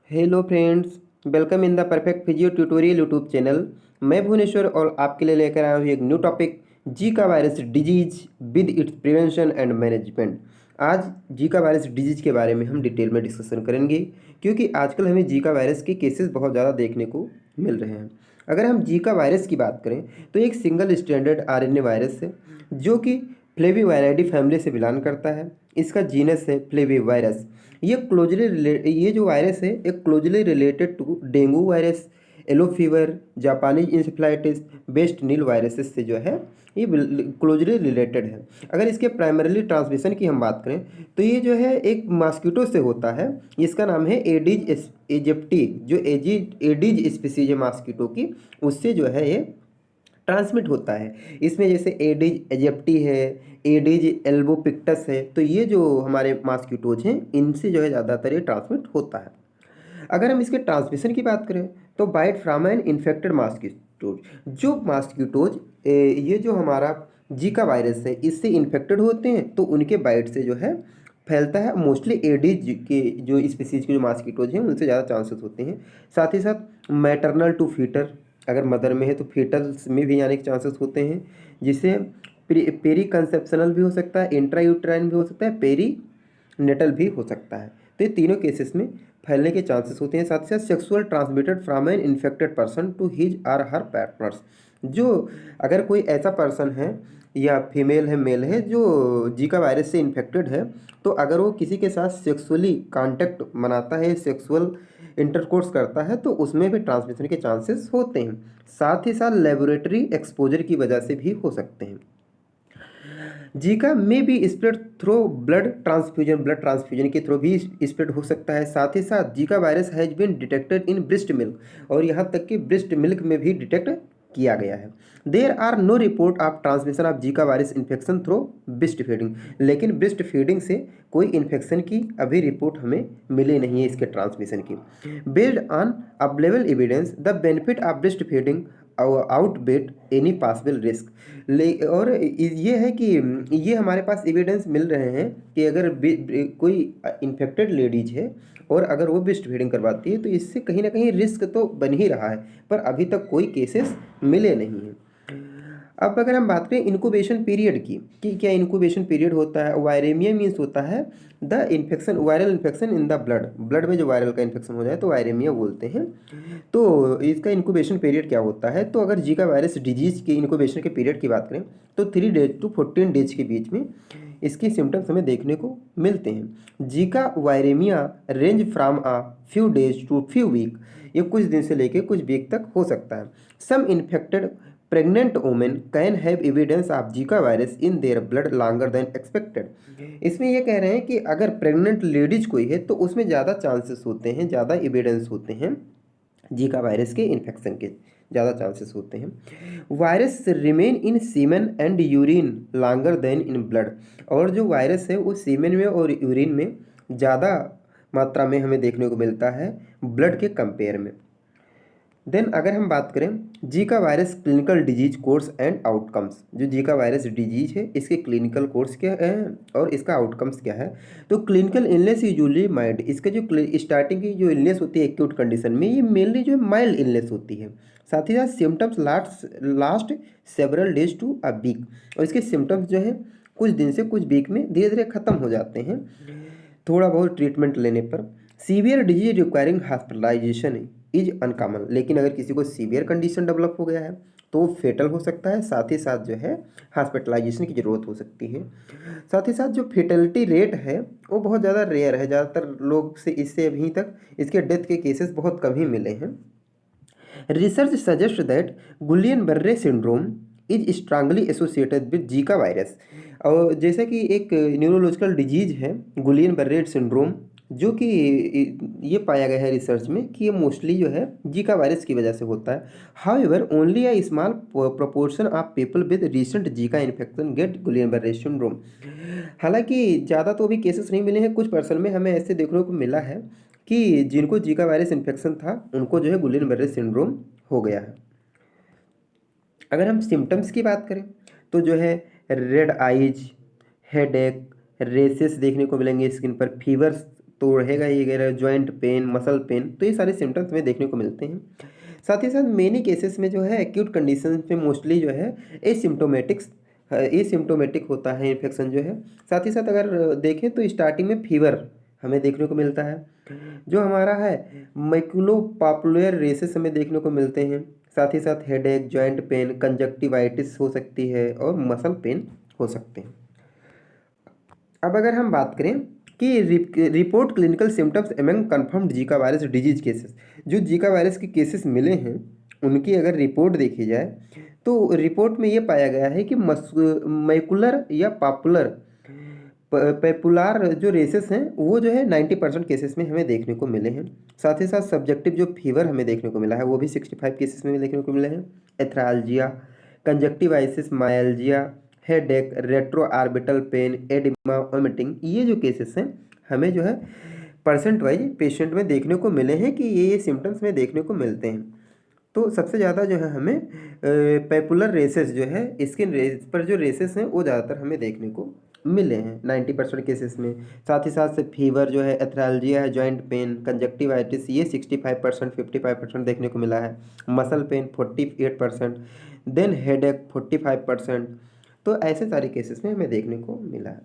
Hello friends, welcome in the perfect physio tutorial YouTube channel. मैं भुवनेश्वर और आपके लिए लेकर आया हूँ एक new topic, Zika virus disease with its prevention and management. आज जीका वायरस डिजीज के बारे में हम डिटेल में डिस्कशन करेंगे, क्योंकि आजकल हमें जीका वायरस के केसेस बहुत ज़्यादा देखने को मिल रहे हैं। अगर हम जीका वायरस की बात करें तो एक सिंगल स्टैंडर्ड आरएनए वायरस है जो कि फ्लेविवायराइडी फैमिली से बिलोंग करता है। इसका जीनस है फ्लेविवायरस। ये जो वायरस है एक closely related to dengue virus, yellow fever, Japanese encephalitis, West Nile viruses से जो है ये क्लोजली रिलेटेड है। अगर इसके प्राइमरीली ट्रांसमिशन की हम बात करें तो ये जो है एक मॉस्किटो से होता है। इसका नाम है एडिज एजिप्टी, जो एडिज स्पीसीज है मॉस्किटो की, उससे जो है ये ट्रांसमिट होता है। इसमें जैसे एडिज एजिप्टी है, एडिज एल्बोपिक्टस है, तो ये जो हमारे मॉस्किटोज हैं इनसे जो है ज़्यादातर ये ट्रांसमिट होता है। अगर हम इसके ट्रांसमिशन की बात करें तो bite from an infected mosquitoes, जो मॉस्किटोज ये जो हमारा जीका वायरस है इससे इन्फेक्टेड होते हैं तो उनके बाइट से जो है फैलता है। मोस्टली एडिज के जो स्पीसीज के जो मॉस्किटोज हैं उनसे ज़्यादा चांसेस होते हैं। साथ ही साथ मैटरनल टू फीटर, अगर मदर में है तो फीटल्स में भी आने के चांसेस होते हैं, जिससे पेरी कंसेप्शनल भी हो सकता है, इंट्रा यूट्राइन भी हो सकता है, पेरी नेटल भी हो सकता है। तो ये तीनों केसेस में फैलने के चांसेस होते हैं। साथ ही साथ sexual transmitted from an infected person to his or her partners, जो अगर कोई ऐसा पर्सन है या फीमेल है मेल है जो जीका वायरस से इन्फेक्टेड है, तो अगर वो किसी के साथ सेक्सुअली कांटेक्ट बनाता है, सेक्सुअल इंटरकोर्स करता है, तो उसमें भी ट्रांसमिशन के चांसेस होते हैं। साथ ही साथ लेबोरेटरी एक्सपोजर की वजह से भी हो सकते हैं। जीका में भी स्प्रेड थ्रू ब्लड ट्रांसफ्यूजन के थ्रू भी स्प्रेड हो सकता है। साथ ही साथ Zika virus has been detected in breast milk, और यहाँ तक कि ब्रेस्ट मिल्क में भी डिटेक्ट किया गया है। There are no report of transmission of Zika virus infection through breast feeding, लेकिन ब्रेस्ट फीडिंग से कोई इन्फेक्शन की अभी रिपोर्ट हमें मिली नहीं है इसके ट्रांसमिशन की। Based on available evidence the benefit of breast feeding outweigh any possible risk. और ये है कि ये हमारे पास एविडेंस मिल रहे हैं कि अगर कोई इन्फेक्टेड लेडीज है और अगर वो ब्रेस्ट फीडिंग करवाती है तो इससे कहीं ना कहीं रिस्क तो बन ही रहा है, पर अभी तक कोई केसेस मिले नहीं हैं। अब अगर हम बात करें इनक्यूबेशन पीरियड की, कि क्या इनक्यूबेशन पीरियड होता है। वायरेमिया मीन्स होता है the infection, viral infection in the blood, blood में जो वायरल का इन्फेक्शन हो जाए तो वायरेमिया बोलते हैं। तो इसका इनक्यूबेशन पीरियड क्या होता है, तो अगर जीका वायरस डिजीज के इनक्यूबेशन के पीरियड की बात करें तो 3 डेज टू 14 डेज के बीच में इसकी सिम्टम्स हमें देखने को मिलते हैं। Zika viremia range from a few days to few week, ये कुछ दिन से लेकर कुछ वीक तक हो सकता है। Some infected pregnant women can have evidence of Zika virus in their blood longer than expected. इसमें यह कह रहे हैं कि अगर प्रेग्नेंट लेडीज कोई है तो उसमें ज़्यादा चांसेस होते हैं, ज़्यादा एविडेंस होते हैं जीका वायरस के इन्फेक्शन के, ज़्यादा चांसेस होते हैं। Virus remain in semen and urine longer than in blood, और जो वायरस है वो सीमेन में और यूरिन में ज़्यादा मात्रा में हमें देखने को मिलता है ब्लड के कंपेयर में। देन अगर हम बात करें Zika virus clinical disease course and outcomes, जो जीका वायरस डिजीज है इसके क्लिनिकल कोर्स क्या है और इसका आउटकम्स क्या है। तो क्लिनिकल इलनेस यूजुअली माइल्ड, इसका जो स्टार्टिंग की जो इलनेस होती है एक्यूट कंडीशन में ये मेनली जो है माइल्ड इलनेस होती है। साथ ही साथ symptoms last several days to a week, और इसके सिम्टम्स जो है कुछ दिन से कुछ वीक में धीरे धीरे खत्म हो जाते हैं थोड़ा बहुत ट्रीटमेंट लेने पर। Severe disease requiring hospitalization is uncommon, लेकिन अगर किसी को सीवियर कंडीशन डेवलप हो गया है तो वो फेटल हो सकता है, साथ ही साथ जो है हॉस्पिटलाइजेशन की ज़रूरत हो सकती है। साथ ही साथ जो फेटलिटी रेट है वो बहुत ज़्यादा रेयर है, ज़्यादातर लोग से इससे अभी तक इसके डेथ के केसेस बहुत कम ही मिले हैं। Research suggest that Guillain Barre syndrome is strongly associated with Zika virus, और जैसा कि एक न्यूरोलॉजिकल डिजीज है गुलियन बर्रे सिंड्रोम, जो कि ये पाया गया है रिसर्च में कि ये मोस्टली जो है जीका वायरस की वजह से होता है। However only a small proportion of people with recent Zika infection get Guillain Barre syndrome. हालांकि ज़्यादा तो अभी केसेस नहीं मिले हैं, कुछ पर्सन में हमें ऐसे देखने को मिला है कि जिनको जीका वायरस इन्फेक्शन था उनको जो है गुलियन बर्रे सिंड्रोम हो गया है। अगर हम सिम्टम्स की बात करें तो जो है रेड आइज, हेडेक, रेसेस देखने को मिलेंगे स्किन पर, फीवर तो रहेगा ही रहेगा, जॉइंट पेन, मसल पेन, तो ये सारे सिम्टम्स हमें देखने को मिलते हैं। साथ ही साथ मेनी केसेस में जो है एक्यूट कंडीशन में मोस्टली जो है एसिम्टोमेटिक होता है इन्फेक्शन जो है। साथ ही साथ अगर देखें तो स्टार्टिंग में फीवर हमें देखने को मिलता है, जो हमारा है मैक्युलोपॉपुलर रेसेस हमें देखने को मिलते हैं। साथ ही साथ हेडेक, जॉइंट पेन, कंजक्टिवाइटिस हो सकती है और मसल पेन हो सकते हैं। अब अगर हम बात करें कि report clinical symptoms among confirmed Zika virus disease cases, जो जीका वायरस के केसेस मिले हैं उनकी अगर रिपोर्ट देखी जाए तो रिपोर्ट में ये पाया गया है कि मैकुलर या पॉपुलर पेपुलार जो रेसेस हैं वो जो है 90% केसेस में हमें देखने को मिले हैं। साथ ही साथ सब्जेक्टिव जो फीवर हमें देखने को मिला है वो भी 65 केसेस में देखने को मिले हैं। Arthralgia, conjunctivitis, myalgia, headache, retro orbital pain, oedema, vomiting, ये जो केसेस हैं हमें जो है परसेंट वाइज पेशेंट में देखने को मिले हैं कि ये सिम्टम्स में देखने को मिलते हैं। तो सबसे ज़्यादा जो है हमें पेपुलर रेसेस जो है स्किन रेस पर जो रेसेस हैं वो ज़्यादातर हमें देखने को मिले हैं 90% केसेस में। साथ ही साथ से फीवर जो है, एथ्रालजिया है, जॉइंट पेन, कंजक्टिवाइटिस, ये 65% 55% देखने को मिला है। Muscle pain 48%, then headache 45%। तो ऐसे सारे केसेस में हमें देखने को मिला है।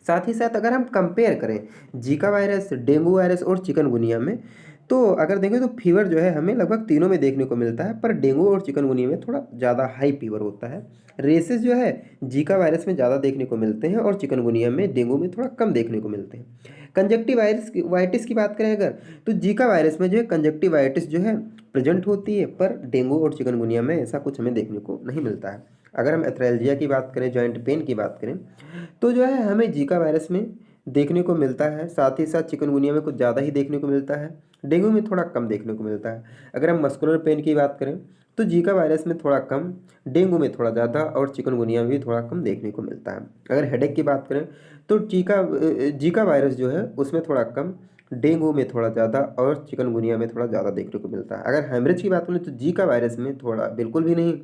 साथ ही साथ अगर हम कंपेयर करें जीका वायरस, डेंगू वायरस और चिकनगुनिया में, तो अगर देखें तो फीवर जो है हमें लगभग तीनों में देखने को मिलता है, पर डेंगू और चिकनगुनिया में थोड़ा ज़्यादा हाई फीवर होता है। रेसेस जो है जीका वायरस में ज़्यादा देखने को मिलते हैं और चिकनगुनिया में, डेंगू में थोड़ा कम देखने को मिलते हैं। कंजक्टिवाइटिस की बात करें अगर, तो जीका वायरस में जो है कंजक्टिवाइटिस जो है प्रेजेंट होती है, पर डेंगू और चिकनगुनिया में ऐसा कुछ हमें देखने को नहीं मिलता है। अगर हम एथ्रेल्जिया की बात करें, जॉइंट पेन की बात करें, तो जो है हमें जीका वायरस में देखने को मिलता है। साथ ही साथ चिकनगुनिया में कुछ ज़्यादा ही देखने को मिलता है, डेंगू में थोड़ा कम देखने को मिलता है। अगर हम मस्कुलर पेन की बात करें तो जीका वायरस में थोड़ा कम, डेंगू में थोड़ा ज़्यादा और चिकनगुनिया में भी थोड़ा कम देखने को मिलता है। अगर हेडेक की बात करें तो जीका वायरस जो है उसमें थोड़ा कम, डेंगू में थोड़ा ज़्यादा और चिकनगुनिया में थोड़ा ज़्यादा देखने को मिलता है। अगर हेमरेज की बात करें तो जीका वायरस में थोड़ा बिल्कुल भी नहीं,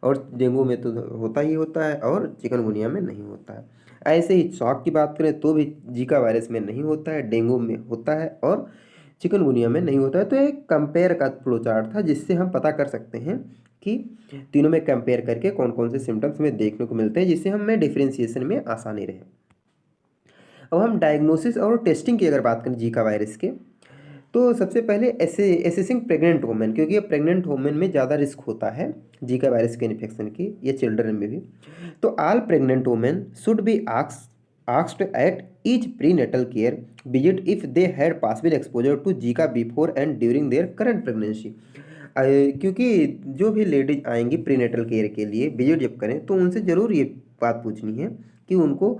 और डेंगू में तो होता ही होता है और चिकनगुनिया में नहीं होता है। ऐसे ही शॉक की बात करें तो भी जीका वायरस में नहीं होता है, डेंगू में होता है और चिकनगुनिया में नहीं होता है। तो एक कंपेयर का फ्लो चार्ट था जिससे हम पता कर सकते हैं कि तीनों में कंपेयर करके कौन कौन से सिम्टम्स हमें देखने को मिलते हैं, जिससे हमें डिफ्रेंशिएशन में आसानी रहे। अब हम डायग्नोसिस और टेस्टिंग की अगर बात करें जीका वायरस के, तो सबसे पहले एसेसिंग प्रेग्नेंट वुमेन, क्योंकि ये प्रेग्नेंट वुमेन में ज़्यादा रिस्क होता है जीका वायरस के इन्फेक्शन की, ये चिल्ड्रन में भी। तो all pregnant women should be asked at each prenatal care visit if they had possible exposure to Zika before and during their current pregnancy। क्योंकि जो भी लेडीज आएंगी प्रीनेटल केयर के लिए विजिट जब करें तो उनसे ज़रूर ये बात पूछनी है कि उनको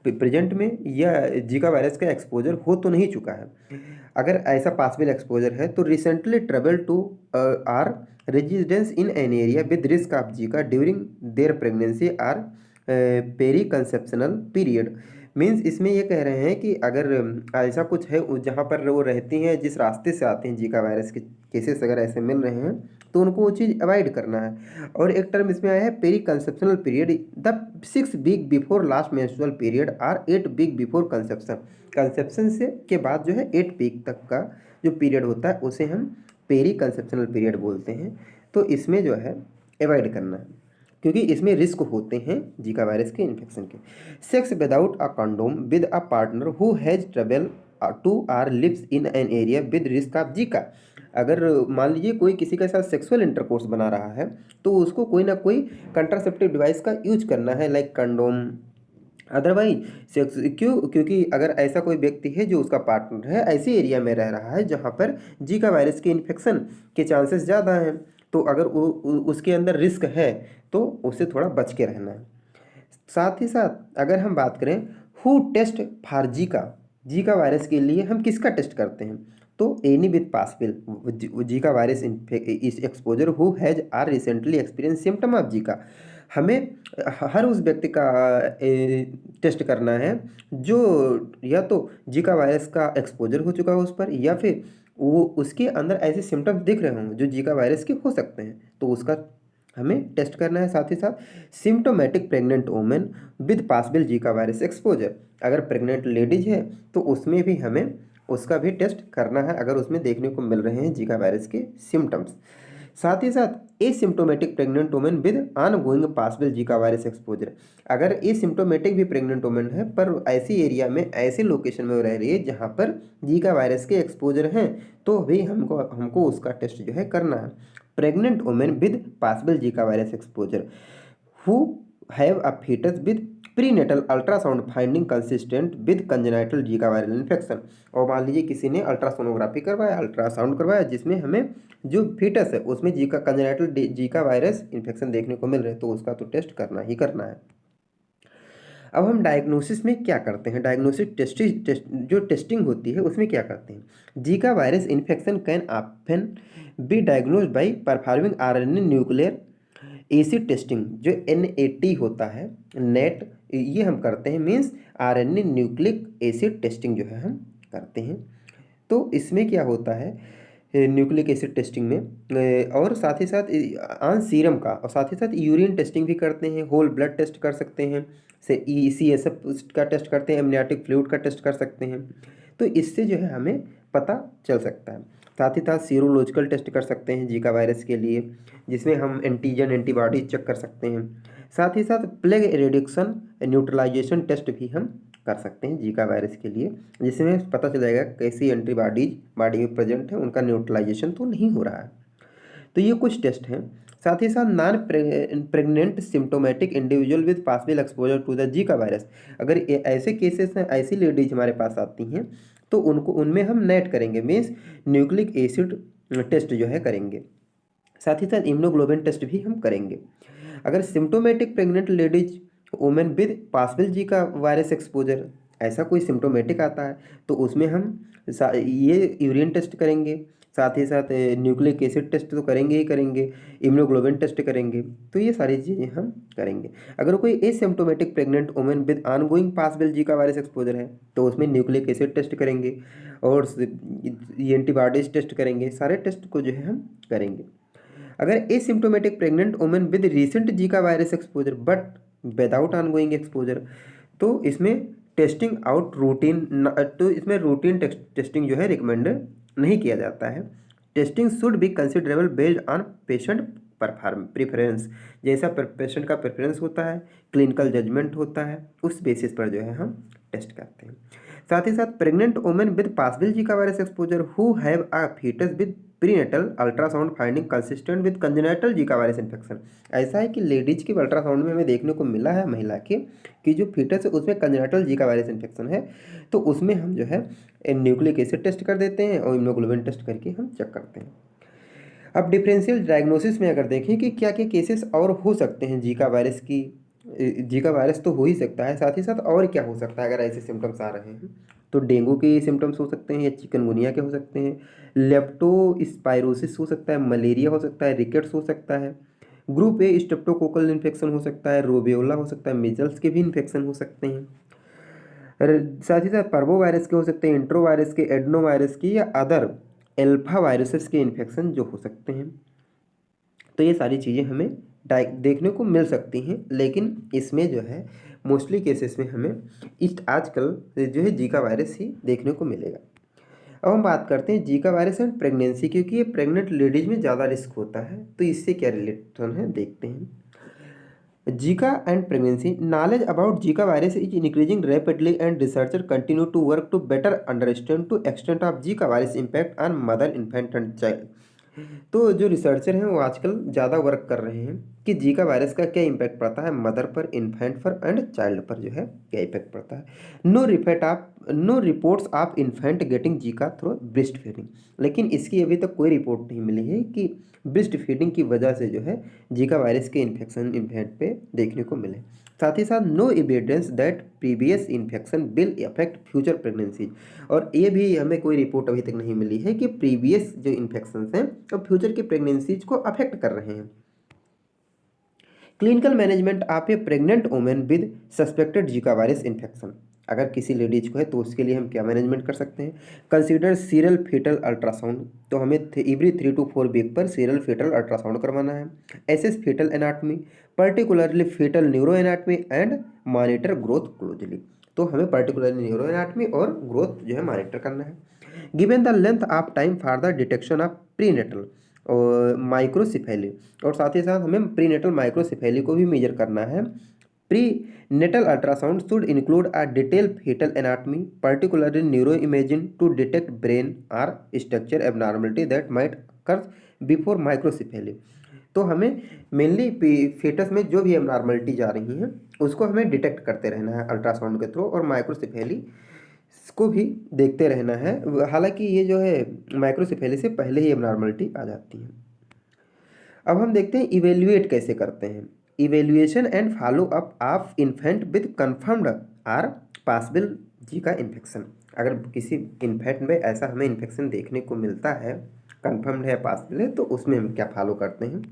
प्रेजेंट में या जीका वायरस का एक्सपोजर हो तो नहीं चुका है। अगर ऐसा पॉसिबल एक्सपोजर है तो recently travel to or residence in an area with risk of Zika during their pregnancy or peri conceptional period. Means इसमें ये कह रहे हैं कि अगर ऐसा कुछ है जहाँ पर वो रहती हैं, जिस रास्ते से आते हैं जीका वायरस के केसेस अगर ऐसे मिल रहे हैं तो उनको वो चीज़ अवॉइड करना है। और एक टर्म इसमें आया है peri conceptional period, the 6 week before last menstrual period or 8 week before conception. Conception से के बाद जो है 8 वीक तक का जो पीरियड होता है उसे हम पेरी कंसेप्शनल पीरियड बोलते हैं। तो इसमें जो है अवॉइड करना है क्योंकि इसमें रिस्क होते हैं जीका वायरस के इन्फेक्शन के। Sex without a condom with a partner who has travel to or lives in an area with risk of Zika. अगर मान लीजिए कोई किसी के साथ सेक्सुअल इंटरकोर्स बना रहा है तो उसको कोई ना कोई कंट्रासेप्टिव डिवाइस का यूज करना है, लाइक कंडोम। अदरवाइज सेक्स क्योंकि अगर ऐसा कोई व्यक्ति है जो उसका पार्टनर है ऐसे एरिया में रह रहा है जहाँ पर जीका वायरस के इन्फेक्शन के चांसेस ज़्यादा हैं, तो अगर उसके अंदर रिस्क है तो उससे थोड़ा बच के रहना है। साथ ही साथ अगर हम बात करें who test for Zika, Zika virus के लिए हम किसका टेस्ट करते हैं, तो any with possible Zika virus is exposure who has or recently experience symptom of Zika. हमें हर उस व्यक्ति का टेस्ट करना है जो या तो जीका वायरस का एक्सपोजर हो चुका हो उस पर, या फिर वो उसके अंदर ऐसे सिम्टम्स दिख रहे हों जो जीका वायरस के हो सकते हैं, तो उसका हमें टेस्ट करना है। साथ ही साथ symptomatic pregnant women with possible Zika virus exposure, अगर प्रेग्नेंट लेडीज है तो उसमें भी हमें उसका भी टेस्ट करना है अगर उसमें देखने को मिल रहे हैं जीका वायरस के सिम्टम्स। साथ ही साथ asymptomatic pregnant women with ongoing possible Zika virus exposure, अगर एसिम्टोमेटिक भी प्रेग्नेंट वुमेन है पर ऐसी एरिया में ऐसे लोकेशन में वो रह रही है जहाँ पर जीका वायरस के एक्सपोजर हैं, तो भी हमको हमको उसका टेस्ट जो है करना है। Pregnant women with possible Zika virus exposure who have a fetus with prenatal ultrasound finding consistent with congenital Zika viral infection, और मान लीजिए किसी ने अल्ट्रासोनोग्राफी करवाया, अल्ट्रासाउंड करवाया, जिसमें हमें जो फीटस है उसमें Zika congenital Zika virus infection देखने को मिल रहे हैं, तो उसका तो टेस्ट करना ही करना है। अब हम डायग्नोसिस में क्या करते हैं, डायग्नोसिस जो टेस्टिंग होती है उसमें क्या करते हैं। Zika virus infection can often be diagnosed by performing RNA nuclear acid testing, जो NAT होता है, नेट, ये हम करते हैं, means RNA nucleic acid testing जो है हम करते हैं। तो इसमें क्या होता है न्यूक्लिक एसिड टेस्टिंग में, और साथ ही साथ आन सीरम का, और साथ ही साथ यूरिन टेस्टिंग भी करते हैं, होल ब्लड टेस्ट कर सकते हैं, से CSF का टेस्ट करते हैं, एमनियाटिक फ्लूइड का टेस्ट कर सकते हैं। तो इससे जो है हमें पता चल सकता है। साथ ही साथ सीरोलॉजिकल टेस्ट कर सकते हैं जीका वायरस के लिए, जिसमें हम एंटीजन एंटीबॉडी चेक कर सकते हैं। साथ ही साथ प्लेग रिडक्शन न्यूट्रलाइजेशन टेस्ट भी हम कर सकते हैं जीका वायरस के लिए, जिसमें पता चल जाएगा कैसी एंटीबॉडीज बॉडी में प्रेजेंट है, उनका न्यूट्रलाइजेशन तो नहीं हो रहा है। तो ये कुछ टेस्ट हैं। साथ ही साथ non pregnant symptomatic individual with possible exposure to the Zika virus, अगर ऐसे केसेस हैं, ऐसी लेडीज हमारे पास आती हैं, तो उनको उनमें हम नेट करेंगे, मीन्स न्यूक्लिक एसिड टेस्ट जो है करेंगे। साथ ही साथ इम्यूनोग्लोबिन टेस्ट भी हम करेंगे। अगर symptomatic pregnant ladies women with possible Zika virus exposure, ऐसा कोई सिम्टोमेटिक आता है, तो उसमें हम ये यूरिन टेस्ट करेंगे, साथ ही साथ न्यूक्लिक एसिड टेस्ट तो करेंगे ही करेंगे, इम्यूनोग्लोबिन टेस्ट करेंगे, तो ये सारी चीज़ें हम करेंगे। अगर कोई asymptomatic pregnant women with ongoing possible Zika virus exposure है, तो उसमें न्यूक्लिक एसिड टेस्ट करेंगे और एंटीबॉडीज टेस्ट करेंगे, सारे टेस्ट को जो है हम करेंगे। अगर asymptomatic pregnant women with recent Zika virus exposure but without ongoing exposure, तो इसमें टेस्टिंग आउट रूटीन, तो इसमें रूटीन टेस्टिंग जो है रिकमेंडेड नहीं किया जाता है। Testing should be considerable based on patient preference, जैसा पेशेंट का प्रेफरेंस होता है, क्लिनिकल जजमेंट होता है, उस बेसिस पर जो है हम टेस्ट करते हैं। साथ ही साथ pregnant women with possible Zika virus exposure who have a fetus with prenatal ultrasound finding consistent with congenital Zika virus infection, ऐसा है कि लेडीज की अल्ट्रासाउंड में हमें देखने को मिला है महिला के कि जो फीटस है उसमें कंजेनाइटल जीका वायरस इन्फेक्शन है, तो उसमें हम जो है न्यूक्लिक एसिड टेस्ट कर देते हैं और इम्यूनोग्लोबिन टेस्ट करके हम चेक करते हैं। अब डिफरेंशियल डायग्नोसिस में अगर देखें कि क्या क्या केसेस और हो सकते हैं जीका वायरस की, जीका वायरस तो हो ही सकता है, साथ ही साथ और क्या हो सकता है अगर ऐसे सिम्टम्स आ रहे हैं, तो डेंगू के सिम्टम्स हो सकते हैं, या चिकनगुनिया के हो सकते हैं, लेप्टोस्पाइरोसिस हो सकता है, मलेरिया हो सकता है, रिकेट्स हो सकता है, ग्रुप ए स्ट्रेप्टोकोकल इन्फेक्शन हो सकता है, रोबेओला हो सकता है, मिजल्स के भी इन्फेक्शन हो सकते हैं, साथ ही साथ पर्वो वायरस के हो सकते हैं, इंट्रो वायरस के, एडनो वायरस के, या अदर एल्फा वायरसेस के इन्फेक्शन जो हो सकते हैं। तो ये सारी चीज़ें हमें देखने को मिल सकती हैं, लेकिन इसमें जो है मोस्टली केसेस में हमें इस आजकल जो है जीका वायरस ही देखने को मिलेगा। अब हम बात करते हैं जीका वायरस एंड प्रेगनेंसी, क्योंकि ये प्रेग्नेंट लेडीज में ज़्यादा रिस्क होता है, तो इससे क्या रिलेशन है देखते हैं। Zika and pregnancy. Knowledge about Zika virus is increasing rapidly, and researchers continue to work to better understand the extent of Zika virus impact on mother, infant and child. तो जो रिसर्चर हैं वो आजकल ज़्यादा work कर रहे हैं कि जीका वायरस का क्या इम्पैक्ट पड़ता है मदर पर, इन्फेंट पर एंड चाइल्ड पर जो है क्या इम्पैक्ट पड़ता है। No reports of infant getting Zika through breast feeding, लेकिन इसकी अभी तक कोई रिपोर्ट नहीं मिली है कि ब्रेस्ट फीडिंग की वजह से जो है जीका वायरस के इन्फेक्शन इन्फेंट पे देखने को मिले। साथ ही साथ no evidence that previous infection will affect future pregnancies, और ये भी हमें कोई रिपोर्ट अभी तक नहीं मिली है कि प्रीवियस जो इन्फेक्शंस हैं और फ्यूचर की प्रेगनेंसीज को अफेक्ट कर रहे हैं। Clinical management of A pregnant women with suspected Zika virus infection, अगर किसी लेडीज को है तो उसके लिए हम क्या मैनेजमेंट कर सकते हैं? कंसीडर सीरियल फीटल अल्ट्रासाउंड, तो हमें एवरी 3 to 4 वीक पर सीरियल फीटल अल्ट्रासाउंड करवाना है। Assess fetal anatomy, particularly fetal neuro anatomy and monitor growth closely, तो हमें पर्टिकुलरली न्यूरो एनाटमी और ग्रोथ जो है मॉनिटर करना है। Given the length of time for the detection of prenatal और माइक्रोसिफेली, और साथ ही साथ हमें प्रीनेटल माइक्रोसिफेली को भी मेजर करना है। Pre natal ultrasound should include a detail fetal anatomy, particularly neuroimaging to detect brain or structure abnormality that might occur before microcephaly। तो हमें मेनली फेटस में जो भी एबनॉर्मलिटी जा रही हैं उसको हमें डिटेक्ट करते रहना है अल्ट्रासाउंड के थ्रू, और माइक्रोसिफेली को भी देखते रहना है। हालांकि ये जो है माइक्रोसिफेली से पहले ही एबनॉर्मलिटी आ जाती है। अब हम देखते हैं इवेल्युएट कैसे करते हैं। Evaluation and follow up of infant with confirmed or possible Zika infection, अगर किसी इन्फेंट में ऐसा हमें इन्फेक्शन देखने को मिलता है, कन्फर्म्ड है, पॉसिबल है, तो उसमें हम क्या फॉलो करते हैं।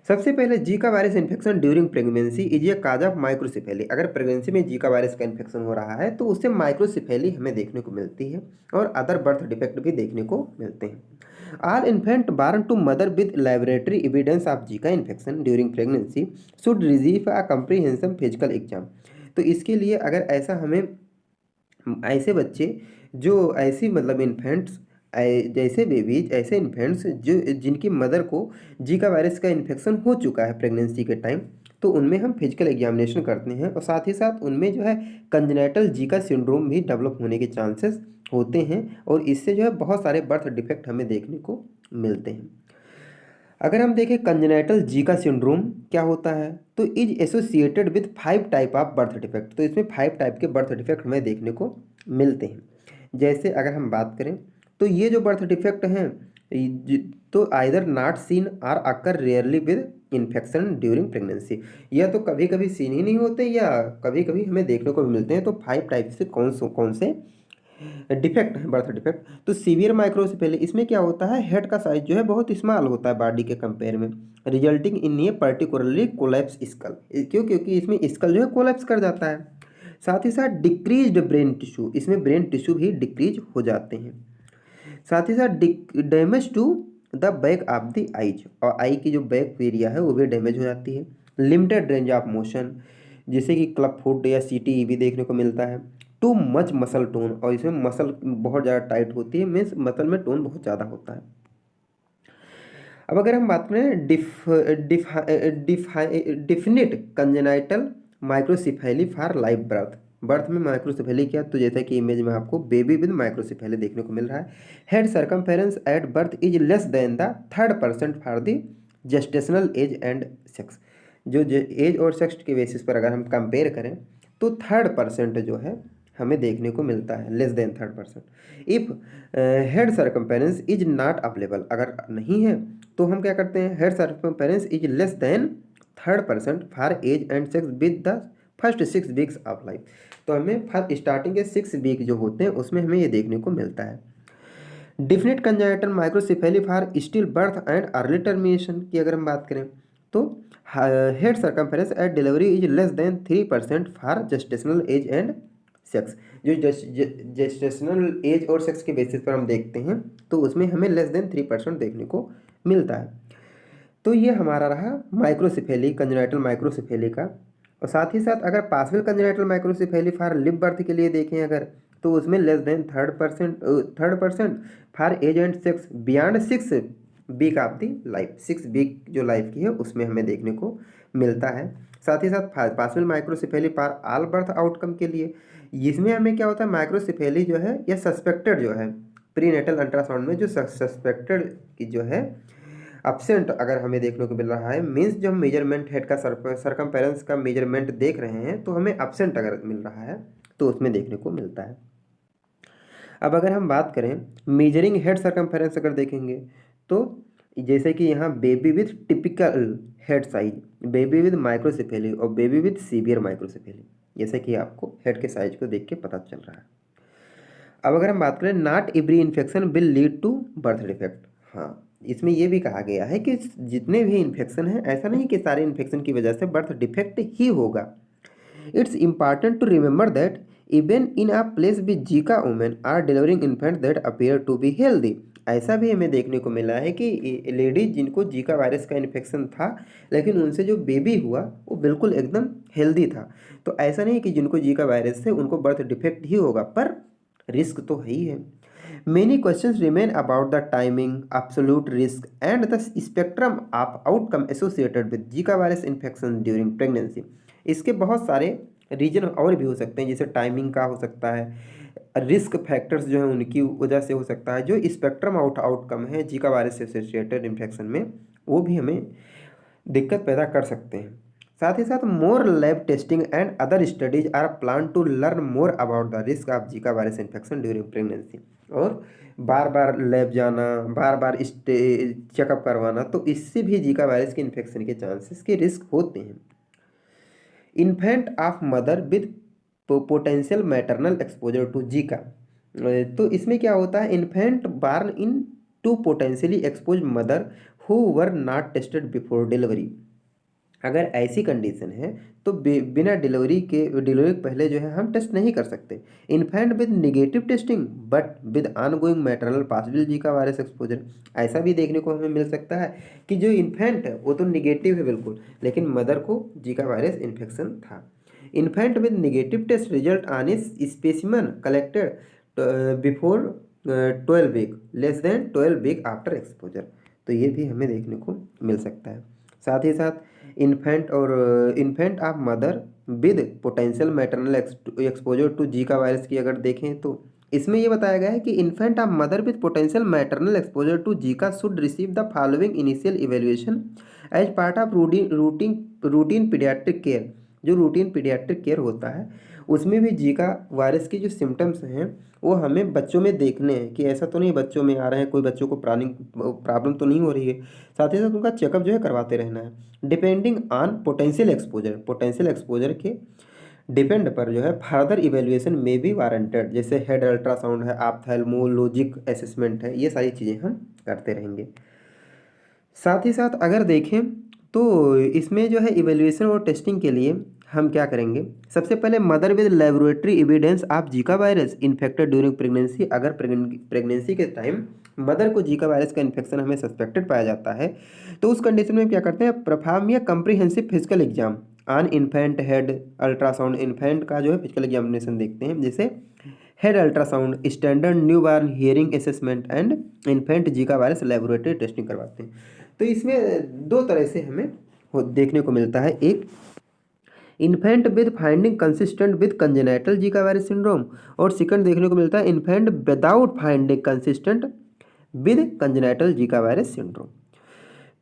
सबसे पहले Zika virus infection during pregnancy is a cause of microcephaly, अगर प्रेगनेंसी में जीका वायरस का इन्फेक्शन हो रहा है तो उससे माइक्रोसिफेली हमें देखने को मिलती है, और अदर बर्थ डिफेक्ट भी देखने को मिलते हैं। All infant born to mother with laboratory evidence of Zika infection during pregnancy should receive a comprehensive physical exam। तो इसके लिए अगर ऐसा हमें ऐसे बच्चे जो ऐसी मतलब इन्फेंट्स जैसे बेबीज ऐसे इन्फेंट्स जो जिनकी मदर को जीका वायरस का इन्फेक्शन हो चुका है प्रेगनेंसी के टाइम, तो उनमें हम फिजिकल एग्जामिनेशन करते हैं, और साथ ही साथ उनमें जो है कंजेनिटल जीका सिंड्रोम भी डेवलप होने के चांसेस होते हैं, और इससे जो है बहुत सारे बर्थ डिफेक्ट हमें देखने को मिलते हैं। अगर हम देखें कंजेनिटल जीका सिंड्रोम क्या होता है, तो is associated with 5 type of birth defect, तो इसमें 5 टाइप के बर्थ डिफेक्ट हमें देखने को मिलते हैं। जैसे अगर हम बात करें तो ये जो बर्थ डिफेक्ट हैं तो either not seen or occur rarely with infection during pregnancy, या तो कभी कभी सीन ही नहीं होते या कभी कभी हमें देखने को भी मिलते हैं। तो 5 टाइप से कौन से डिफेक्ट है बर्थ डिफेक्ट। तो सीवियर माइक्रोसिफेली, इसमें क्या होता है, हेड का साइज जो है बहुत स्मॉल होता है बॉडी के कंपेयर में, रिजल्टिंग इन ये पर्टिकुलरली कोलैप्स स्कल, क्योंकि इसमें स्कल जो है कोलैप्स कर जाता है। साथ ही साथ डिक्रीज्ड ब्रेन टिश्यू, इसमें ब्रेन टिश्यू भी डिक्रीज हो जाते हैं। साथ ही साथ damage to the back of the eyes, और आई की जो बैक एरिया है वो भी डैमेज हो जाती है। लिमिटेड रेंज ऑफ मोशन, जैसे कि क्लब फुट या सीटी भी देखने को मिलता है। टू मच मसल टोन, और इसमें मसल बहुत ज़्यादा टाइट होती है, मीन्स मसल में टोन बहुत ज़्यादा होता है। अब अगर हम बात करें definite congenital microcephaly for live birth, birth में माइक्रोसिफेली क्या, तो जैसा कि इमेज में आपको बेबी विद माइक्रोसिफेली देखने को मिल रहा है। Head circumference at birth is less then the 3rd% for the gestational age and sex, जो एज और सेक्स के बेसिस पर अगर हम कंपेयर करें तो 3rd% जो है हमें देखने को मिलता है, less than 3rd%। If head circumference is not available, अगर नहीं है तो हम क्या करते हैं, head circumference is less than 3rd% for age and sex with the first 6 weeks of life, तो हमें फर्स्ट स्टार्टिंग के 6 वीक जो होते हैं उसमें हमें ये देखने को मिलता है। Definite congenital microcephaly for still birth and early termination की अगर हम बात करें तो head circumference at delivery is less than 3% for gestational age and sex, जो जेस्टेशनल एज और सेक्स के बेसिस पर हम देखते हैं तो उसमें हमें लेस देन 3% देखने को मिलता है। तो ये हमारा रहा माइक्रोसिफेली, कंजेनिटल माइक्रोसिफेली का। और साथ ही साथ अगर possible congenital microcephaly for live birth के लिए देखें अगर, तो उसमें less than 3rd% for age and sex beyond 6 week of the life, 6 week जो लाइफ की है उसमें हमें देखने को मिलता है। साथ ही साथ possible microcephaly for all birth outcome के लिए, इसमें हमें क्या होता है, माइक्रोसिफेली जो है या सस्पेक्टेड जो है प्रीनेटल अल्ट्रासाउंड में जो सस्पेक्टेड की जो है एब्सेंट अगर हमें देखने को मिल रहा है, मीन्स जो हम मेजरमेंट हेड का सर्कमफेरेंस का मेजरमेंट देख रहे हैं तो हमें एब्सेंट अगर मिल रहा है तो उसमें देखने को मिलता है। अब अगर हम बात करें मेजरिंग हेड सर्कमफेरेंस अगर देखेंगे तो जैसे कि यहाँ baby with typical head size, baby with microcephaly और बेबी विथ सीवियर माइक्रोसिफेली, जैसे कि आपको हेड के साइज को देख के पता चल रहा है। अब अगर हम बात करें not every infection will lead to birth defect, हाँ इसमें यह भी कहा गया है कि जितने भी इन्फेक्शन हैं ऐसा नहीं कि सारे इन्फेक्शन की वजह से बर्थ डिफेक्ट ही होगा। It's important to remember that even in a place with Zika women are delivering infant that appear to be healthy. ऐसा भी हमें देखने को मिला है कि लेडीज जिनको जीका वायरस का इन्फेक्शन था, लेकिन उनसे जो बेबी हुआ वो बिल्कुल एकदम हेल्दी था। तो ऐसा नहीं कि जिनको जीका वायरस है उनको बर्थ डिफेक्ट ही होगा, पर रिस्क तो है ही है। Many questions remain about the timing, absolute risk, and the spectrum of outcome associated with Zika virus infection during pregnancy. इसके बहुत सारे रीजन और भी हो सकते हैं, जैसे टाइमिंग का हो सकता है, रिस्क फैक्टर्स जो है उनकी वजह से हो सकता है, जो स्पेक्ट्रम आउटकम है जीका वायरस से एसोसिएटेड इन्फेक्शन में, वो भी हमें दिक्कत पैदा कर सकते हैं। साथ ही साथ more lab testing and other studies are plan to learn more about the risk of Zika virus infection during pregnancy. और बार बार लैब जाना, बार बार चेकअप करवाना, तो इससे भी जीका वायरस के इन्फेक्शन के चांसेस के रिस्क होते हैं। Infant of mother with potential maternal exposure to Zika. तो इसमें क्या होता है, infant born into potentially expose mother who were not tested before delivery. अगर ऐसी कंडीशन है तो बिना डिलीवरी के पहले जो है हम टेस्ट नहीं कर सकते। Infant with negative testing but with ongoing maternal possible Zika virus exposure. ऐसा भी देखने को हमें मिल सकता है कि जो इन्फेंट है वो तो निगेटिव है बिल्कुल, लेकिन मदर को जीका वायरस इन्फेक्शन था। Infant with negative test result on is specimen collected before 12 week less than 12 week after exposure. तो ये भी हमें देखने को मिल सकता है। साथ ही साथ infant of mother with potential maternal exposure to Zika virus की अगर देखें तो इसमें ये बताया गया है कि infant of mother with potential maternal exposure to Zika should receive the following initial evaluation as part of routine paediatric care. जो रूटीन पीडियाट्रिक केयर होता है उसमें भी जीका वायरस की जो सिम्टम्स हैं वो हमें बच्चों में देखने हैं कि ऐसा तो नहीं बच्चों में आ रहे हैं, कोई बच्चों को प्रॉब्लम तो नहीं हो रही है। साथ ही साथ उनका चेकअप जो है करवाते रहना है। डिपेंडिंग ऑन पोटेंशियल एक्सपोजर के डिपेंड पर जो है फर्दर इवेल्युएशन में भी वारंटेड, जैसे हेड अल्ट्रासाउंड है, ऑप्थेल्मोलॉजिक असेसमेंट है, ये सारी चीज़ें हम करते रहेंगे। साथ ही साथ अगर देखें तो इसमें जो है इवेल्युएशन और टेस्टिंग के लिए हम क्या करेंगे, सबसे पहले mother with laboratory evidence of Zika virus infected during pregnancy. अगर प्रेगनेंसी के टाइम मदर को जीका वायरस का इन्फेक्शन हमें सस्पेक्टेड पाया जाता है तो उस कंडीशन में क्या करते हैं, परफॉर्म या comprehensive physical exam on infant head ultrasound. Infant का जो है फिजिकल एग्जामिनेशन देखते हैं, जैसे head ultrasound, standard newborn hearing assessment and infant Zika virus laboratory testing करवाते हैं। तो इसमें दो तरह से हमें देखने को मिलता है, एक infant with finding consistent with congenital Zika virus syndrome, और सेकंड देखने को मिलता है infant without finding consistent with congenital Zika virus syndrome.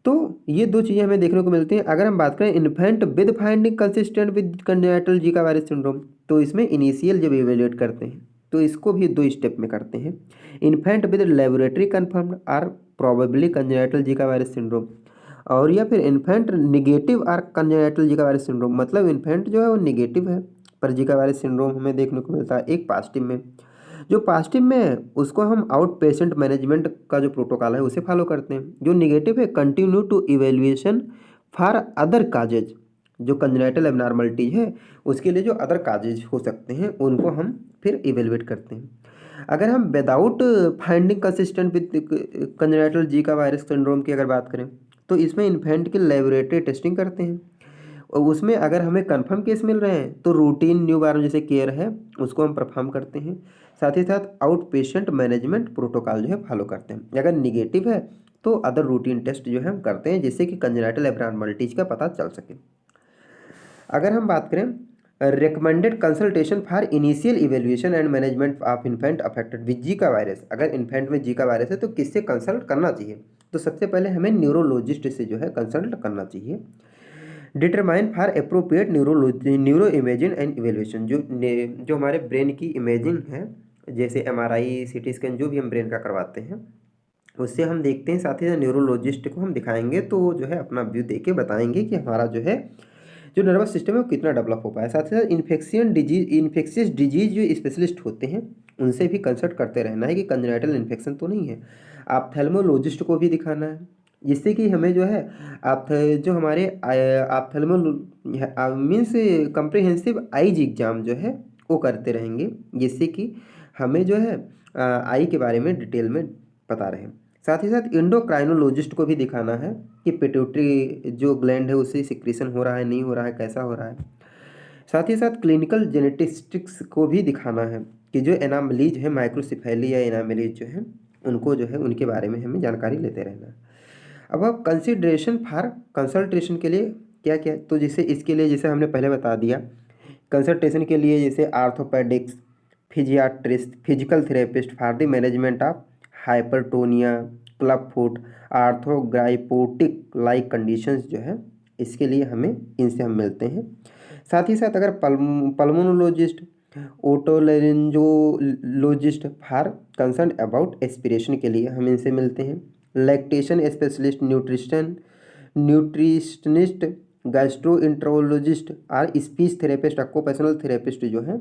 तो ये दो चीज़ें हमें देखने को मिलती हैं। अगर हम बात करें infant with finding consistent with congenital Zika virus syndrome, तो इसमें इनिशियल जब इवेल्युएट करते हैं तो इसको भी दो स्टेप में करते हैं। Infant with laboratory confirmed or probably congenital Zika virus syndrome, और या फिर infant negative or congenital Zika virus syndrome, मतलब इन्फेंट जो है वो निगेटिव है पर जीका वायरस सिंड्रोम हमें देखने को मिलता है एक पॉजिटिव में। जो पॉजिटिव में है उसको हम आउट पेशेंट मैनेजमेंट का जो प्रोटोकॉल है उसे फॉलो करते हैं। जो निगेटिव है continue to evaluation for other causes. जो कंजेनाइटल एबनॉर्मलिटीज है उसके लिए जो अदर काजेज हो सकते हैं उनको हम फिर इवेल्युएट करते हैं। अगर हम without finding consistent with congenital Zika virus syndrome की अगर बात करें तो इसमें इन्फेंट की लेबोरेटरी टेस्टिंग करते हैं, और उसमें अगर हमें कंफर्म केस मिल रहे हैं तो रूटीन न्यूबॉर्न जैसे केयर है उसको हम परफॉर्म करते हैं। साथ ही साथ आउट पेशेंट मैनेजमेंट प्रोटोकॉल जो है फॉलो करते हैं। अगर निगेटिव है तो अदर रूटीन टेस्ट जो है हम करते हैं जिससे कि कंजेनाइटल एबनॉर्मलिटीज का पता चल सके। अगर हम बात करें recommended consultation for initial evaluation and management of infant affected with Zika virus, अगर इन्फेंट में जीका वायरस है तो किससे कंसल्ट करना चाहिए, तो सबसे पहले हमें न्यूरोलॉजिस्ट से जो है कंसल्ट करना चाहिए। Determine for appropriate neuro imaging and evaluation, जो हमारे ब्रेन की इमेजिंग है जैसे MRI CT स्कैन जो भी हम ब्रेन का करवाते हैं उससे हम देखते हैं। साथ ही साथ न्यूरोलॉजिस्ट को हम दिखाएंगे तो जो है अपना व्यू दे के बताएंगे कि हमारा जो है जो नर्वस सिस्टम है वो कितना डेवलप हो पाया। साथ ही साथ इन्फेक्शियस डिजीज जो स्पेशलिस्ट होते हैं उनसे भी कंसल्ट करते रहना है कि कंजेनाइटल इन्फेक्शन तो नहीं है। ऑप्थेल्मोलॉजिस्ट को भी दिखाना है जिससे कि हमें जो है आप जो हमारे ऑप्थेल्मो मीन्स कम्प्रिहेंसिव आइज एग्जाम जो है वो करते रहेंगे, जिससे कि हमें जो है आई के बारे में डिटेल में पता रहे। साथ ही साथ एंडोक्राइनोलॉजिस्ट को भी दिखाना है कि पिट्यूटरी जो ग्लैंड है उससे सिक्रीशन हो रहा है, नहीं हो रहा है, कैसा हो रहा है। साथ ही साथ क्लिनिकल जेनेटिस्टिक्स को भी दिखाना है कि जो एनामलीज है, माइक्रोसिफेली या एनामलीज जो है, उनको जो है उनके बारे में हमें जानकारी लेते रहना है। अब कंसिडरेशन फॉर कंसल्टेशन के लिए क्या क्या, तो जैसे इसके लिए जैसे हमने पहले बता दिया, कंसल्टेशन के लिए जैसे orthopaedics, physiatrist, physical therapist for the management of hypertonia, club foot, arthrogrypotic like conditions जो है, इसके लिए हमें इनसे हम मिलते हैं। साथ ही साथ अगर pulmonologist, otolaryngologist for concern about aspiration के लिए हम इनसे मिलते हैं। लैक्टेशन स्पेशलिस्ट, न्यूट्रिशनिस्ट, गैस्ट्रोइंट्रोलॉजिस्ट और स्पीच थेरेपिस्ट, ऑक्यूपेशनल थेरेपिस्ट जो है,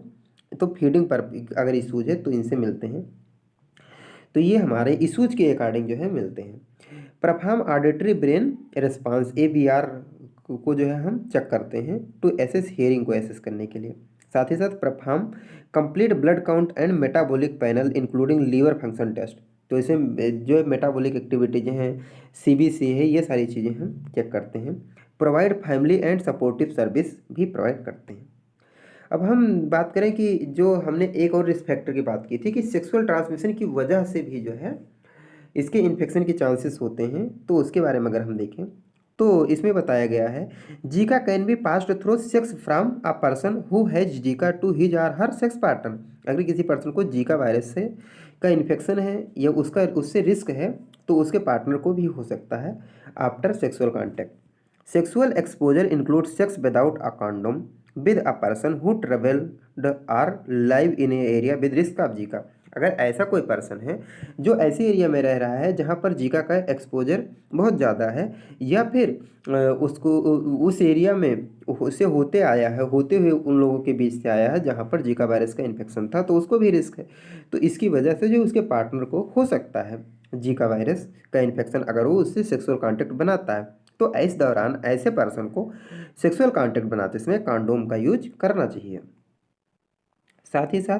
तो फीडिंग पर अगर इशूज है तो इनसे मिलते हैं। तो ये हमारे इशूज के अकॉर्डिंग जो है मिलते हैं। Perform auditory brain response, ABR को जो है हम चेक करते हैं टू एसेस हियरिंग को एसेस करने के लिए। साथ ही साथ perform complete blood count and metabolic panel including liver function test, तो इसे जो मेटाबॉलिक एक्टिविटीज हैं, CBC है, ये सारी चीज़ें हम चेक करते हैं। Provide family and supportive service भी प्रोवाइड करते हैं। अब हम बात करें कि जो हमने एक और रिस्क फैक्टर की बात की थी कि सेक्सुअल ट्रांसमिशन की वजह से भी जो है इसके इन्फेक्शन के चांसेस होते हैं, तो उसके बारे में अगर हम देखें तो इसमें बताया गया है Zika can be passed through sex from a person who has Zika to his or her sex partner. अगर किसी पर्सन को जीका वायरस से का इन्फेक्शन है या उससे रिस्क है तो उसके पार्टनर को भी हो सकता है after sexual contact. Sexual exposure include sex without a condom with a person who travelled or live in a area with risk of Zika. अगर ऐसा कोई पर्सन है जो ऐसे एरिया में रह रहा है जहाँ पर जीका का एक्सपोजर बहुत ज़्यादा है, या फिर उसको उस एरिया में उससे होते आया है, होते हुए उन लोगों के बीच से आया है जहाँ पर जीका वायरस का इन्फेक्शन था, तो उसको भी रिस्क है। तो इसकी वजह से जो उसके पार्टनर को हो सकता है जीका वायरस का इन्फेक्शन अगर वो उससे सेक्सुअल कॉन्टैक्ट बनाता है, तो इस दौरान ऐसे पर्सन को सेक्सुअल कॉन्टैक्ट बनाते समय कंडोम का यूज करना चाहिए। साथ ही साथ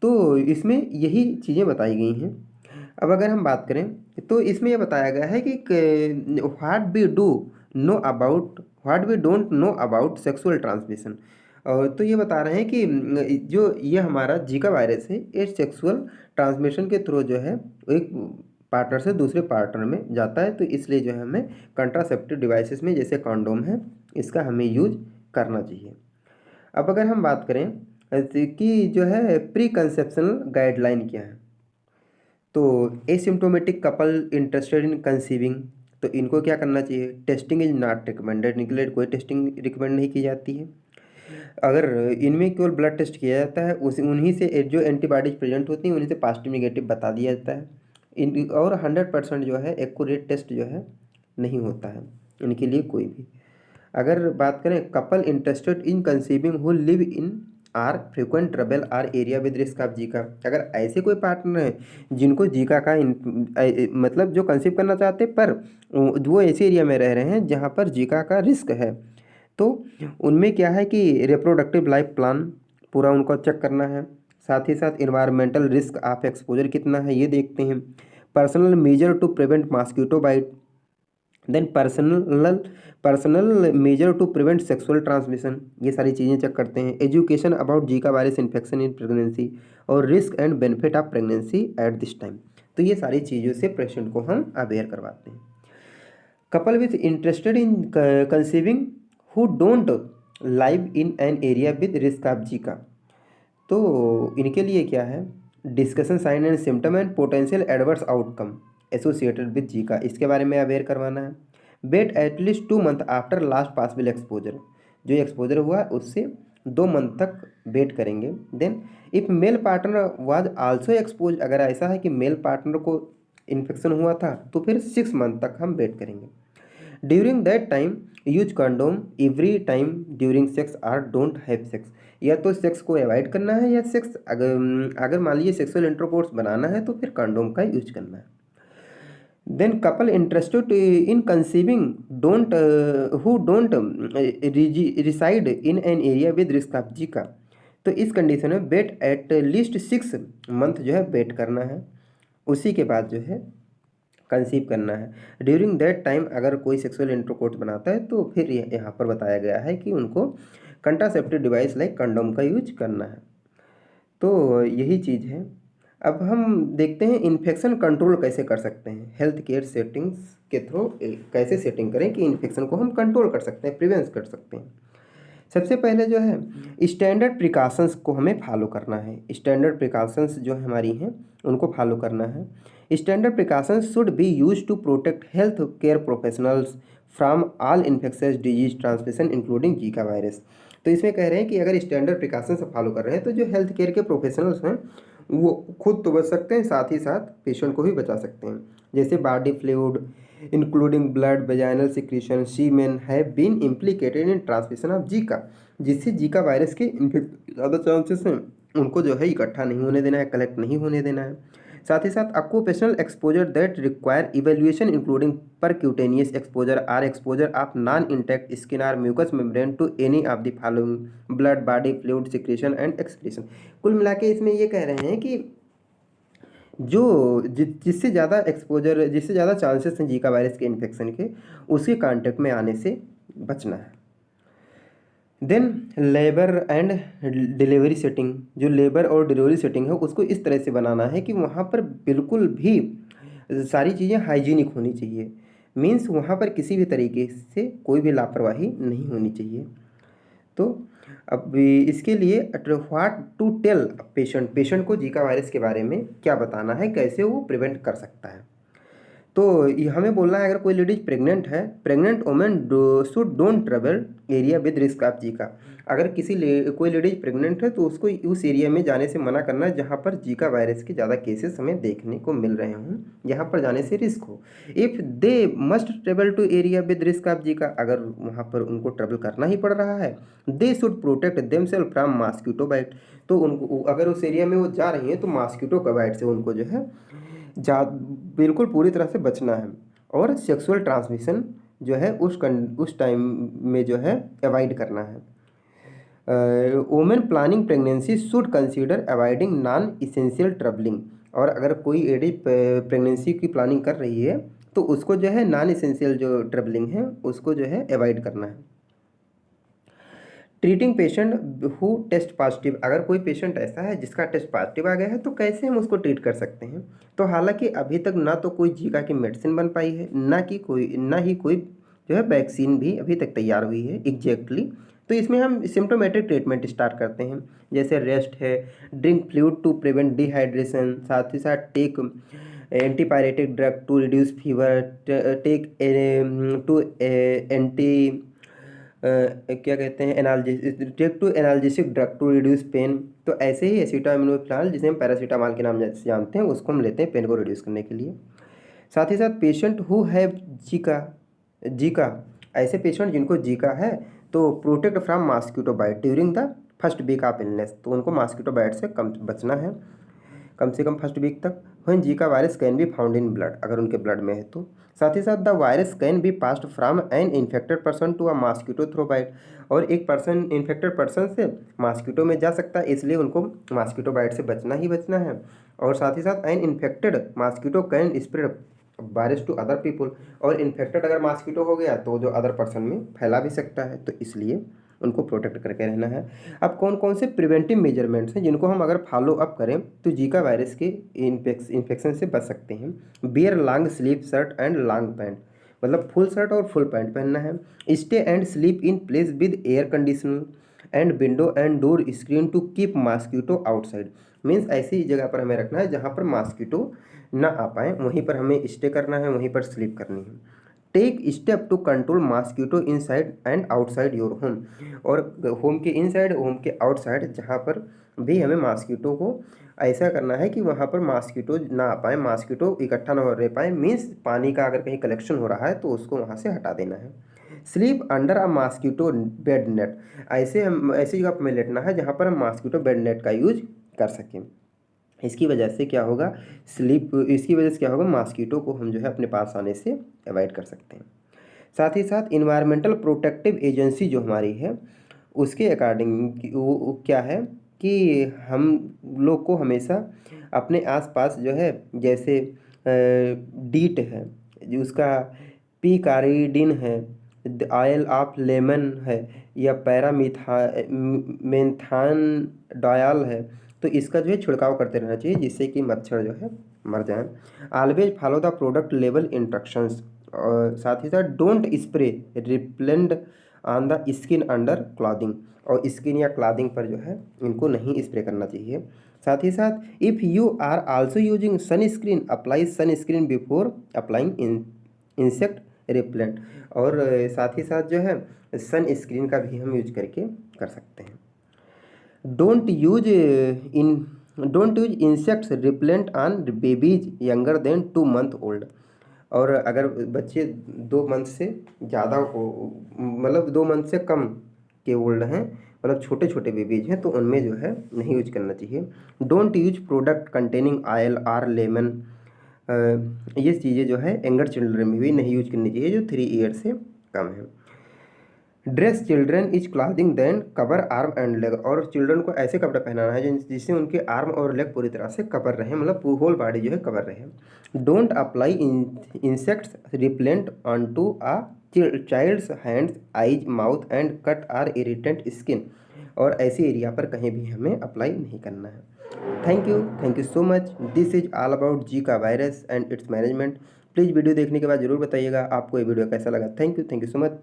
तो इसमें यही चीज़ें बताई गई हैं। अब अगर हम बात करें तो इसमें यह बताया गया है कि what we don't know about sexual transmission. और तो ये बता रहे हैं कि जो ये हमारा जीका वायरस है ये सेक्सुअल ट्रांसमिशन के थ्रू जो है एक पार्टनर से दूसरे पार्टनर में जाता है, तो इसलिए जो है हमें कंट्रासेप्टिव डिवाइसेस में जैसे कॉन्डोम है इसका हमें यूज करना चाहिए। अब अगर हम बात करें कि जो है प्री कंसेप्शनल गाइडलाइन क्या है, तो asymptomatic couple interested in conceiving, तो इनको क्या करना चाहिए, टेस्टिंग इज नॉट रिकमेंडेड, निकलेट कोई टेस्टिंग रिकमेंड नहीं की जाती है। अगर इनमें केवल ब्लड टेस्ट किया जाता है उस उन्हीं से जो एंटीबॉडीज प्रेजेंट होती हैं उन्हीं से पॉजिटिव निगेटिव बता दिया जाता है। इन और 100% जो है एक्यूरेट टेस्ट जो है नहीं होता है इनके लिए कोई भी। अगर बात करें couple interested in conceiving who live in or frequent travel or area with risk of Zika, अगर ऐसे कोई पार्टनर है जिनको जीका का मतलब जो कंसीव करना चाहते पर वो ऐसे एरिया में रह रहे हैं जहाँ पर जीका का रिस्क है, तो उनमें क्या है कि रिप्रोडक्टिव लाइफ प्लान पूरा उनको चेक करना है। साथ ही साथ इन्वायरमेंटल रिस्क ऑफ एक्सपोजर कितना है ये देखते हैं। Personal measure to prevent mosquito bite, then personal measure to prevent sexual transmission, ये सारी चीज़ें चेक करते हैं। Education about Zika virus infection in pregnancy और risk and benefit of pregnancy at this time, तो ये सारी चीज़ों से पेशेंट को हम अवेयर करवाते हैं। Couple with interested in conceiving who don't live in an area with risk of Zika, तो इनके लिए क्या है, discussion sign and symptom and potential adverse outcome associated with Zika, इसके बारे में अवेयर करवाना है। Wait at least 2 month after last possible exposure, जो एक्सपोजर हुआ उससे 2 मंथ तक वेट करेंगे। Then if male partner was also expose, अगर ऐसा है कि मेल पार्टनर को इन्फेक्शन हुआ था तो फिर 6 मंथ तक हम वेट करेंगे। During that time use condom every time during sex or don't have sex, या तो सेक्स को अवॉइड करना है या सेक्स अगर मान लीजिए सेक्सुअल इंटरकोर्स बनाना है तो फिर कंडोम का यूज करना है। Then couple interested in conceiving don't who don't reside in an area with risk of Zika, तो इस कंडीशन में वेट एट लीस्ट 6 मंथ जो है वेट करना है, उसी के बाद जो है कंसीव करना है। ड्यूरिंग दैट टाइम अगर कोई सेक्सुअल इंटरकोर्स बनाता है तो फिर यहाँ पर बताया गया है कि उनको कंट्रासेप्टिव डिवाइस लाइक कंडोम का यूज करना है। तो यही चीज़ है। अब हम देखते हैं इन्फेक्शन कंट्रोल कैसे कर सकते हैं, हेल्थ केयर सेटिंग्स के थ्रू कैसे सेटिंग करें कि इन्फेक्शन को हम कंट्रोल कर सकते हैं, प्रिवेंस कर सकते हैं। सबसे पहले जो है स्टैंडर्ड प्रिकॉशंस को हमें फॉलो करना है। स्टैंडर्ड प्रिकॉशंस जो हमारी हैं उनको फॉलो करना है। Standard precautions should be use to protect health care professionals from all infectious disease transmission including Zika virus. तो इसमें कह रहे हैं कि अगर स्टैंडर्ड प्रिकॉशंस फॉलो कर रहे हैं तो जो हेल्थ केयर के प्रोफेशनल्स हैं वो खुद तो बच सकते हैं, साथ ही साथ पेशेंट को भी बचा सकते हैं। जैसे body fluid including blood, vaginal secretion, semen have been implicated in transmission of Zika, जिससे जीका वायरस के ज़्यादा चांसेस हैं उनको जो है इकट्ठा नहीं होने देना है, कलेक्ट नहीं होने देना है। साथ ही साथ occupational exposure that require evaluation including percutaneous exposure or exposure of non intact skin or mucous membrane to any of the following blood, body fluid, secretion and excretion. कुल मिला के इसमें ये कह रहे हैं कि जो जिससे ज़्यादा एक्सपोजर, जिससे ज़्यादा चांसेस हैं जीका वायरस के इन्फेक्शन के, उसके कांटेक्ट में आने से बचना है। Then labour and delivery setting, जो लेबर और डिलीवरी सेटिंग है उसको इस तरह से बनाना है कि वहाँ पर बिल्कुल भी सारी चीज़ें हाइजीनिक होनी चाहिए। मीन्स वहाँ पर किसी भी तरीके से कोई भी लापरवाही नहीं होनी चाहिए। तो अब इसके लिए व्हाट टू टेल पेशेंट को जीका वायरस के बारे में क्या बताना है, कैसे वो प्रिवेंट कर सकता है। तो हमें बोलना है अगर कोई लेडीज प्रेग्नेंट है, pregnant women should don't travel area with risk of Zika. अगर कोई लेडीज प्रेग्नेंट है तो उसको उस एरिया में जाने से मना करना है जहाँ पर जीका वायरस के ज़्यादा केसेस हमें देखने को मिल रहे हों, जहाँ पर जाने से रिस्क हो। If they must travel to area with risk of Zika, अगर वहाँ पर उनको ट्रेवल करना ही पड़ रहा है, they should protect themselves from mosquito bite. तो उनको अगर उस एरिया में वो जा रही हैं तो मॉस्किटो का बाइट से उनको जो है जा बिल्कुल पूरी तरह से बचना है। और सेक्सुअल ट्रांसमिशन जो है उस टाइम में जो है अवॉइड करना है। Women planning pregnancy should consider avoiding non essential travelling. और अगर कोई लेडी प्रेगनेंसी की प्लानिंग कर रही है तो उसको जो है नॉन इसेंशियल जो ट्रैवलिंग है उसको जो है अवॉइड करना है। Treating patient who test positive, अगर कोई पेशेंट ऐसा है जिसका टेस्ट पॉजिटिव आ गया है तो कैसे हम उसको ट्रीट कर सकते हैं। तो हालांकि अभी तक ना तो कोई जीका की मेडिसिन बन पाई है, ना ही कोई जो है वैक्सीन भी अभी तक तैयार हुई है एग्जैक्टली। तो इसमें हम सिम्टोमेटिक ट्रीटमेंट स्टार्ट करते हैं, जैसे रेस्ट है, drink fluid to prevent dehydration, साथ ही साथ take antipyretic drug to reduce fever, take to anti क्या कहते हैं take to analgesic drug to reduce pain. तो ऐसे ही एसिटामिनोफेन जिसे हम पैरासीटामॉल के नाम से जानते हैं उसको हम लेते हैं पेन को रिड्यूस करने के लिए। साथ ही साथ पेशेंट हु हैव जीका ऐसे पेशेंट जिनको जीका है तो protect from mosquito bite during the first week of illness, तो उनको मॉस्किटो बाइट से कम बचना है कम से कम फर्स्ट वीक तक। When Zika virus can be found in blood, अगर उनके ब्लड में है तो। साथ ही साथ the virus can be passed from an infected person to a mosquito through bite, और एक पर्सन इन्फेक्टेड पर्सन से मॉस्किटो में जा सकता है, इसलिए उनको मॉस्किटो बाइट से बचना ही बचना है। और साथ ही साथ an infected mosquito can spread virus to other people, और इन्फेक्टेड अगर मॉस्किटो हो गया तो जो अदर पर्सन में फैला भी सकता है, तो इसलिए उनको प्रोटेक्ट करके रहना है। अब कौन कौन से प्रिवेंटिव मेजरमेंट्स हैं जिनको हम अगर फॉलो अप करें तो जीका वायरस के इन्फेक्शन से बच सकते हैं। Wear long sleeve shirt and long pant, मतलब फुल शर्ट और फुल पैंट पहनना है। Stay and sleep in place with air conditioner and window and door screen to keep mosquito outside. Means ऐसी जगह पर हमें रखना है जहाँ पर मॉस्किटो ना आ पाए, वहीं पर हमें स्टे करना है, वहीं पर स्लीप करनी है। Take step to control mosquito inside and outside your home, और होम के इनसाइड होम के आउटसाइड जहाँ पर भी हमें मॉस्किटो को ऐसा करना है कि वहाँ पर मॉस्किटो ना आ पाए, मॉस्किटो इकट्ठा ना हो रह पाए। मीन्स पानी का अगर कहीं कलेक्शन हो रहा है तो उसको वहाँ से हटा देना है। Sleep under a mosquito bed net, ऐसी जगह पर हमें लेटना है जहाँ पर हम मॉस्किटो बेड नेट का यूज कर सकें। इसकी वजह से क्या होगा मॉस्किटो को हम जो है अपने पास आने से अवॉइड कर सकते हैं। साथ ही साथ इन्वायरमेंटल प्रोटेक्टिव एजेंसी जो हमारी है उसके अकॉर्डिंग वो क्या है कि हम लोग को हमेशा अपने आसपास जो है, जैसे डीट है, जो उसका पिकारीडिन है, ऑयल ऑफ लेमन है, या पैरामीथा मेंथान डायल है, तो इसका जो है छिड़काव करते रहना चाहिए जिससे कि मच्छर जो है मर जाए। Always follow the product level instructions, और साथ ही साथ don't spray repellent on the skin under clothing, और स्किन या क्लॉथिंग पर जो है इनको नहीं स्प्रे करना चाहिए। साथ ही साथ if you are also using sunscreen, apply sunscreen before applying insect repellent, और साथ ही साथ जो है सन स्क्रीन का भी हम यूज करके कर सकते हैं। Don't use in don't use insects repellent on babies younger than 2 month old, और अगर बच्चे 2 मंथ से ज़्यादा मतलब 2 मंथ से कम के ओल्ड हैं, मतलब छोटे छोटे बेबीज हैं, तो उनमें जो है नहीं यूज करना चाहिए। Don't use product containing oil or lemon, ये चीज़ें जो है यंगर चिल्ड्रन में भी नहीं यूज करनी चाहिए जो 3 ईयर से कम है। Dress children is clothing then cover arm and leg, और चिल्ड्रन को ऐसे कपड़े पहनाना है जिससे उनके आर्म और लेग पूरी तरह से कवर रहे, मतलब होल बॉडी जो है कवर रहे। Don't apply insects repellent onto a child's hands, eyes, mouth and cut or irritant skin, और ऐसे एरिया पर कहीं भी हमें अप्लाई नहीं करना है। Thank you so much. This is all about Zika virus and its management. Please video देखने के बाद ज़रूर बताइएगा आपको ये वीडियो कैसा लगा। Thank you so much.